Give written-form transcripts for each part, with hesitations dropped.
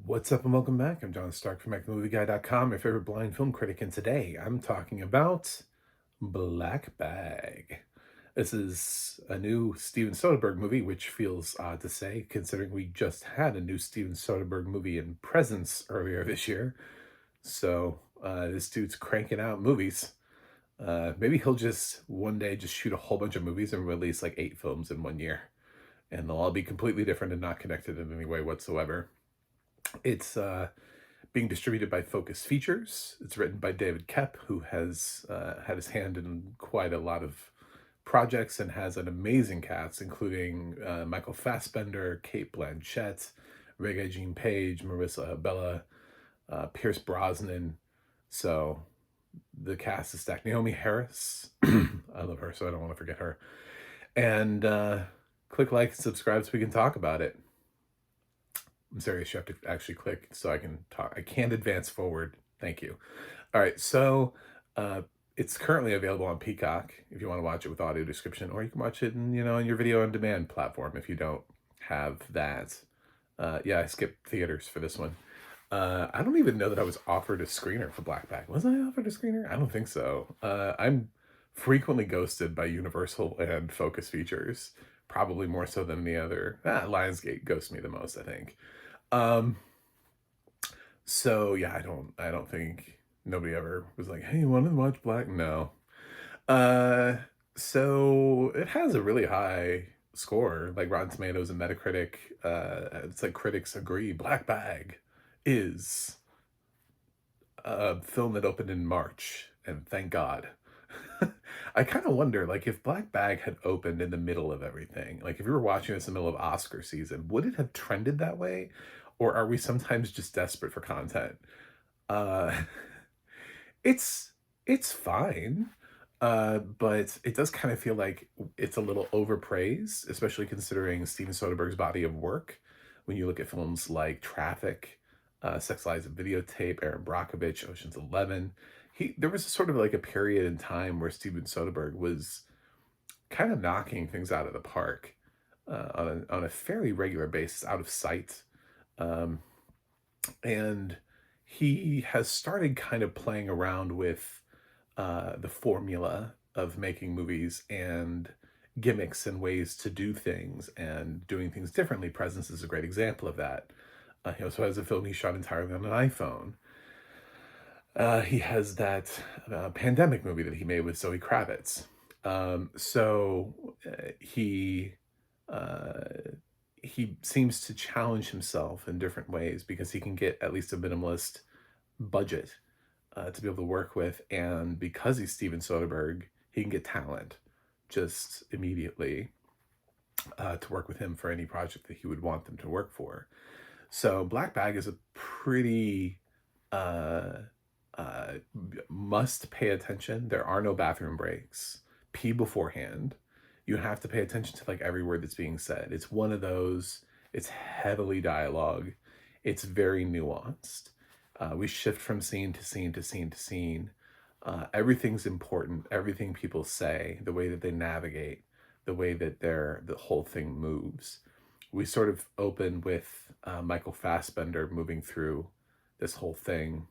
What's up and welcome back. I'm John Stark from MacTheMovieGuy.com, your favorite blind film critic, and today I'm talking about Black Bag. This is a new Steven Soderbergh movie, which feels odd to say, considering we just had a new Steven Soderbergh movie in Presence earlier this year. So this dude's cranking out movies. Maybe he'll just one day just shoot a whole bunch of movies and release like 8 films in one year, and they'll all be completely different and not connected in any way whatsoever. It's being distributed by Focus Features. It's written by David Koepp, who has had his hand in quite a lot of projects and has an amazing cast, including Michael Fassbender, Cate Blanchett, Regé-Jean Page, Marisa Abela, Pierce Brosnan. So the cast is stacked. Naomi Harris. I love her, so I don't want to forget her. And click like and subscribe so we can talk about it. I'm serious, you have to actually click so I can talk. I can't advance forward. Thank you. All right, so it's currently available on Peacock if you want to watch it with audio description, or you can watch it in, on your video on demand platform if you don't have that. Yeah, I skipped theaters for this one. I don't even know that I was offered a screener for Black Bag. Was I offered a screener? I don't think so. I'm frequently ghosted by Universal and Focus Features, probably more so than the other. Lionsgate ghosts me the most, I think. Um, so yeah, I don't think nobody ever was like, "Hey, you want to watch Black?" No. Uh, so it has a really high score, like Rotten Tomatoes and Metacritic. It's like critics agree Black Bag is a film that opened in March, and thank God. I kind of wonder, like, if Black Bag had opened in the middle of everything, like, if you were watching this in the middle of Oscar season, would it have trended that way? Or are we sometimes just desperate for content? Uh, it's it's fine, but it does kind of feel like it's a little overpraised, especially considering Steven Soderbergh's body of work. When you look at films like Traffic, Sex, Lies, and Videotape, Aaron Brockovich, Ocean's 11, there was a sort of like a period in time where Steven Soderbergh was kind of knocking things out of the park on a fairly regular basis, out of sight. Um, and he has started kind of playing around with the formula of making movies and gimmicks and ways to do things and doing things differently. Presence is a great example of that. He also has a film he shot entirely on an iPhone. He has that pandemic movie that he made with Zoe Kravitz. He uh, he seems to challenge himself in different ways because he can get at least a minimalist budget to be able to work with, and because he's Steven Soderbergh, he can get talent just immediately to work with him for any project that he would want them to work for. So Black Bag is a pretty uh, uh, must pay attention. There are no bathroom breaks. Pee beforehand. You have to pay attention to like every word that's being said. It's one of those. It's heavily dialogue. It's very nuanced. We shift from scene to scene to scene to scene. Everything's important. Everything people say, the way that they navigate, the way that the whole thing moves. We sort of open with Michael Fassbender moving through this whole thing,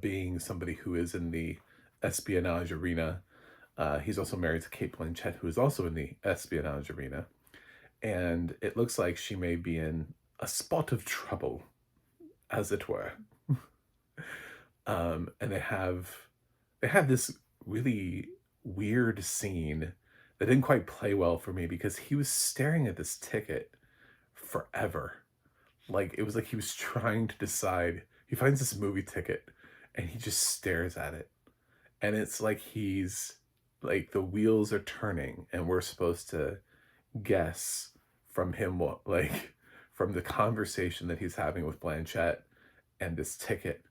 being somebody who is in the espionage arena. He's also married to Cate Blanchett, who is also in the espionage arena. And it looks like she may be in a spot of trouble, as it were. And they have this really weird scene that didn't quite play well for me because he was staring at this ticket forever. Like, it was like he was trying to decide. He finds this movie ticket and he just stares at it. And it's like he's like the wheels are turning and we're supposed to guess from him what, like, from the conversation that he's having with Blanchett and this ticket,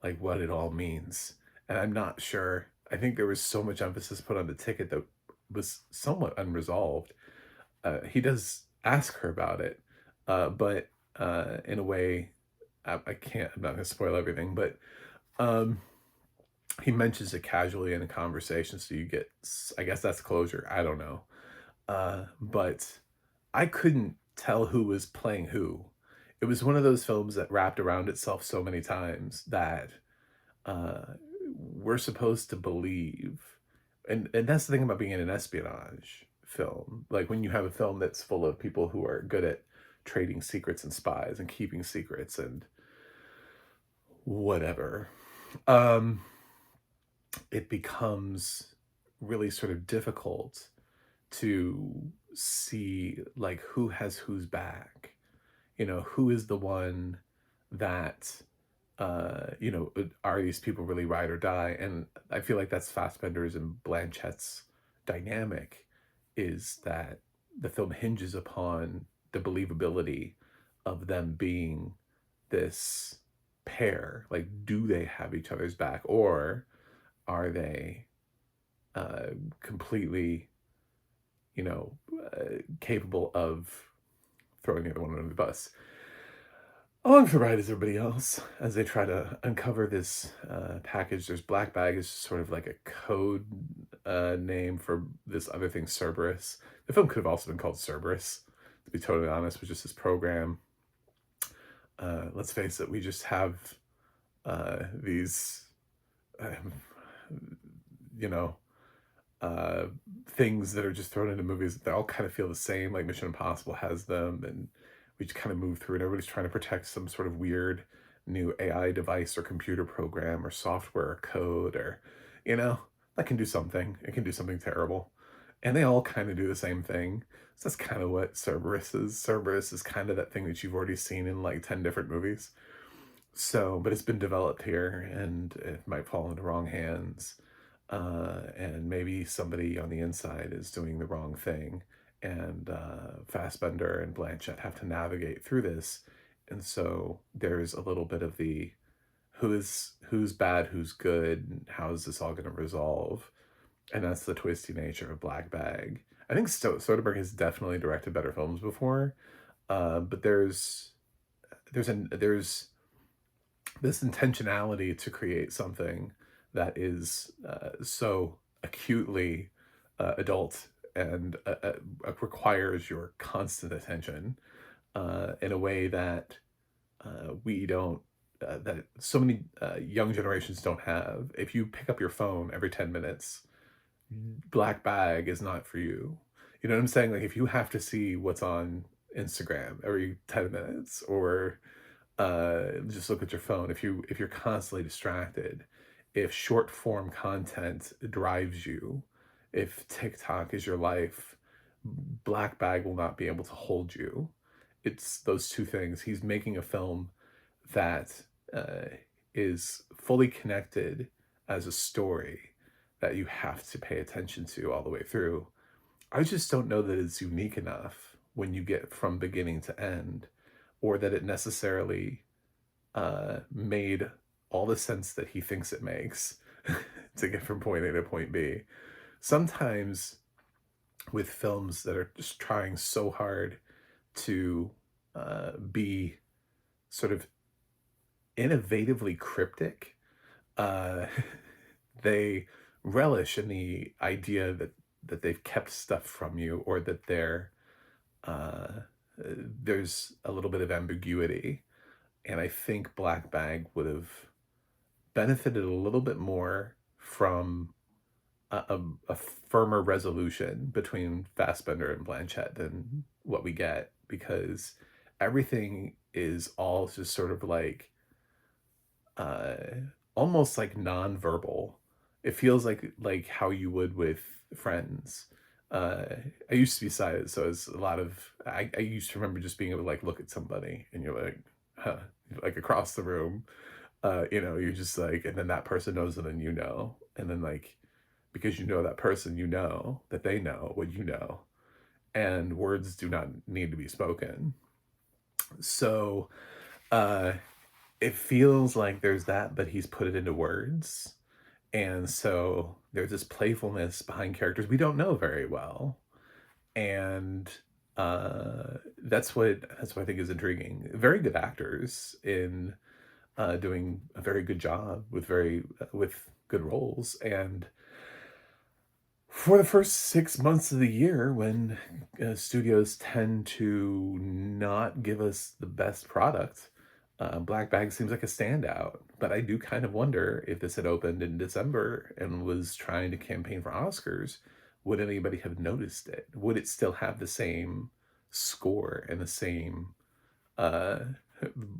like what it all means. And I'm not sure. I think there was so much emphasis put on the ticket that was somewhat unresolved. He does ask her about it, but in a way, I can't, I'm not going to spoil everything, but um, he mentions it casually in a conversation. So you get, I guess that's closure. I don't know. But I couldn't tell who was playing who. it was one of those films that wrapped around itself so many times that uh, we're supposed to believe, and that's the thing about being in an espionage film. Like when you have a film that's full of people who are good at trading secrets and spies and keeping secrets and whatever, um, it becomes really sort of difficult to see like who has whose back. Who is the one that are these people really ride or die? And I feel like that's Fassbender's and Blanchett's dynamic, is that the film hinges upon the believability of them being this pair. Like, do they have each other's back, or are they completely, capable of throwing the other one under the bus? Along for the ride is everybody else as they try to uncover this package. There's Black Bag is sort of like a code name for this other thing, Cerberus. The film could have also been called Cerberus, to be totally honest, with just this program. Let's face it, we just have these, um, you know, things that are just thrown into movies that all kind of feel the same. Like Mission Impossible has them, and we just kind of move through it. Everybody's trying to protect some sort of weird new AI device or computer program or software or code, or, that can do something. It can do something terrible. And they all kind of do the same thing. So that's kind of what Cerberus is. Cerberus is kind of that thing that you've already seen in like 10 different movies. So, but it's been developed here and it might fall into wrong hands. And maybe somebody on the inside is doing the wrong thing. And Fassbender and Blanchett have to navigate through this. And so there's a little bit of the who's bad, who's good, how is this all going to resolve? And that's the twisty nature of Black Bag. I think Soderbergh has definitely directed better films before, but there's this intentionality to create something that is so acutely adult and requires your constant attention in a way that we don't, that so many young generations don't have. If you pick up your phone every 10 minutes, Black Bag is not for you. You know what I'm saying? Like if you have to see what's on Instagram every 10 minutes, or just look at your phone, if you're constantly distracted, if short form content drives you, if TikTok is your life, Black Bag will not be able to hold you. It's those two things. He's making a film that is fully connected as a story that you have to pay attention to all the way through. I just don't know that it's unique enough when you get from beginning to end, or that it necessarily made all the sense that he thinks it makes to get from point A to point B. Sometimes with films that are just trying so hard to be sort of innovatively cryptic, uh, they relish in the idea that they've kept stuff from you, or that there's a little bit of ambiguity. And I think Black Bag would have benefited a little bit more from a firmer resolution between Fassbender and Blanchett than what we get, because everything is all just sort of like uh, almost like nonverbal. It feels like how you would with friends. Uh, I used to be sighted, so it's a lot of I used to remember just being able to like look at somebody and you're like, huh, like across the room. You're just like, and then that person knows, and then and then like, because you know that person, you know that they know what you know, and words do not need to be spoken. So uh, it feels like there's that, but he's put it into words. And so there's this playfulness behind characters we don't know very well. And that's what I think is intriguing. Very good actors in doing a very good job with with good roles. And For the first 6 months of the year when, studios tend to not give us the best product, Black Bag seems like a standout, but I do kind of wonder if this had opened in December and was trying to campaign for Oscars, would anybody have noticed it? Would it still have the same score and the same, uh,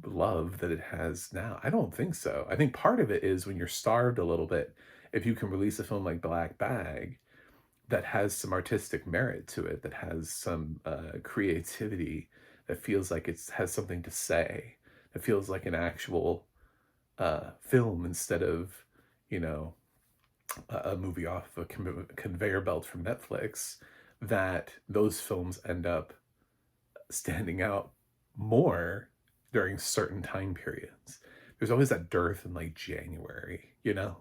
love that it has now? I don't think so. I think part of it is when you're starved a little bit, if you can release a film like Black Bag that has some artistic merit to it, that has some creativity, that feels like it has something to say, that feels like an actual film instead of, you know, a movie off a conveyor belt from Netflix, that those films end up standing out more during certain time periods. There's always that dearth in like January, you know?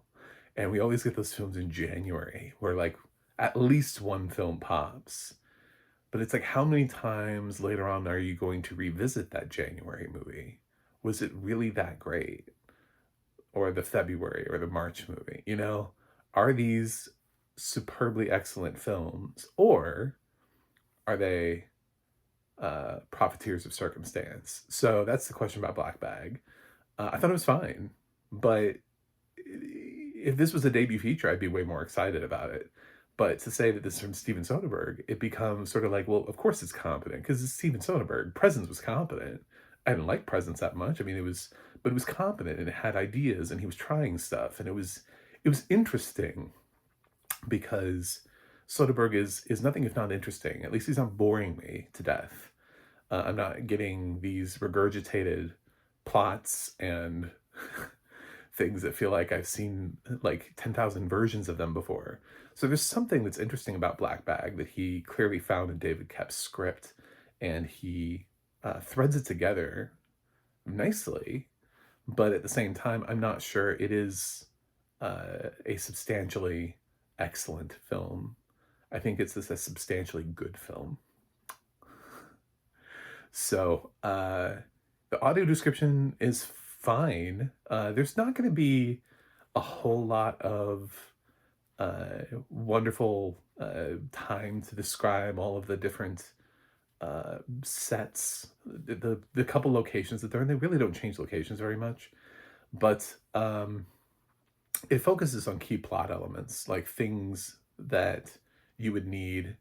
And we always get those films in January where like at least one film pops. But it's like, how many times later on are you going to revisit that January movie? Was it really that great? Or the February or the March movie, you know? Are these superbly excellent films? Or are they profiteers of circumstance? So that's the question about Black Bag. I thought it was fine, but if this was a debut feature, I'd be way more excited about it. But to say that this is from Steven Soderbergh, it becomes sort of like, well, of course it's competent because it's Steven Soderbergh. Presence was competent. I didn't like Presence that much. I mean, but it was competent and it had ideas and he was trying stuff and it was interesting because Soderbergh is nothing if not interesting. At least he's not boring me to death. I'm not getting these regurgitated plots and things that feel like I've seen like 10,000 versions of them before. So there's something that's interesting about Black Bag that he clearly found in David Koepp's script, and he threads it together nicely. But at the same time, I'm not sure it is a substantially excellent film. I think it's just a substantially good film. So the audio description is fine. There's not going to be a whole lot of wonderful time to describe all of the different sets, the couple locations that they're in. They really don't change locations very much, but it focuses on key plot elements, like things that you would need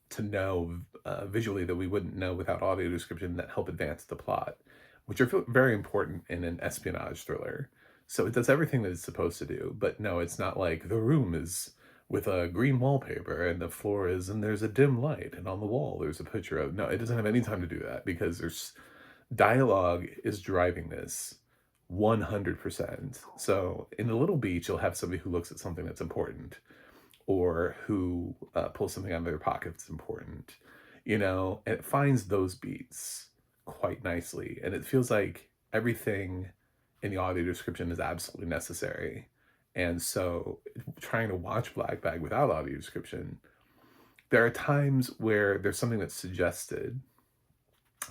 to know visually that we wouldn't know without audio description that help advance the plot, which are very important in an espionage thriller. So it does everything that it's supposed to do, but no, it's not like the room is with a green wallpaper and the floor is and there's a dim light and on the wall there's a picture of. No, it doesn't have any time to do that because there's dialogue is driving this 100%. So in the little beach, you'll have somebody who looks at something that's important or who pulls something out of their pocket that's important, you know, and it finds those beats quite nicely. And it feels like everything in the audio description is absolutely necessary. And so trying to watch Black Bag without audio description, there are times where there's something that's suggested,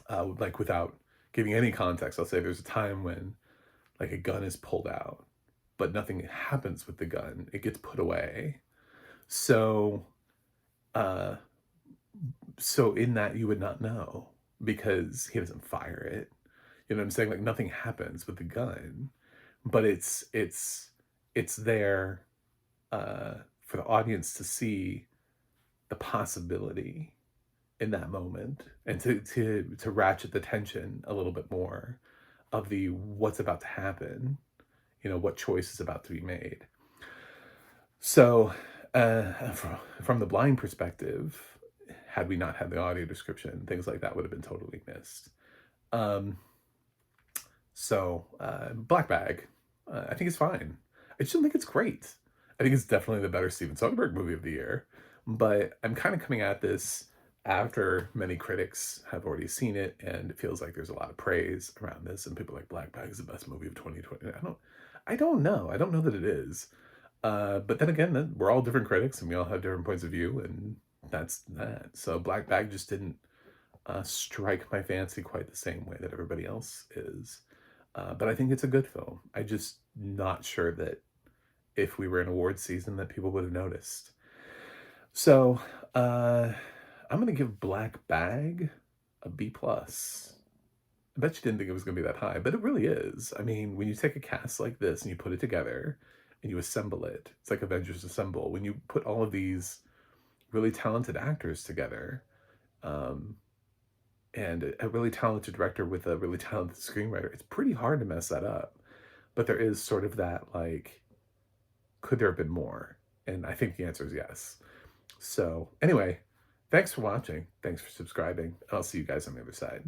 like without giving any context. I'll say there's a time when like a gun is pulled out, but nothing happens with the gun. It gets put away. So, uh, so in that you would not know because he doesn't fire it. You know what I'm saying? Like nothing happens with the gun, but it's there for the audience to see the possibility in that moment and to ratchet the tension a little bit more of the what's about to happen, you know, what choice is about to be made. So from the blind perspective, had we not had the audio description, things like that would have been totally missed. um Black Bag, I think it's fine. I just don't think it's great. I think it's definitely the better Steven Soderbergh movie of the year, but I'm kind of coming at this after many critics have already seen it, and it feels like there's a lot of praise around this, and people are like Black Bag is the best movie of 2020. I don't know. I don't know that it is. But then again, we're all different critics, and we all have different points of view, and that's that. So Black Bag just didn't strike my fancy quite the same way that everybody else is. But I think it's a good film. I just not sure that if we were in award season that people would have noticed. So, I'm gonna give Black Bag a B plus. I bet you didn't think it was gonna be that high, but it really is. I mean, when you take a cast like this and you put it together and you assemble it, it's like Avengers Assemble. When you put all of these really talented actors together, um, and a really talented director with a really talented screenwriter, it's pretty hard to mess that up. But there is sort of that, like, could there have been more? And I think the answer is yes. So, anyway, thanks for watching. Thanks for subscribing. I'll see you guys on the other side.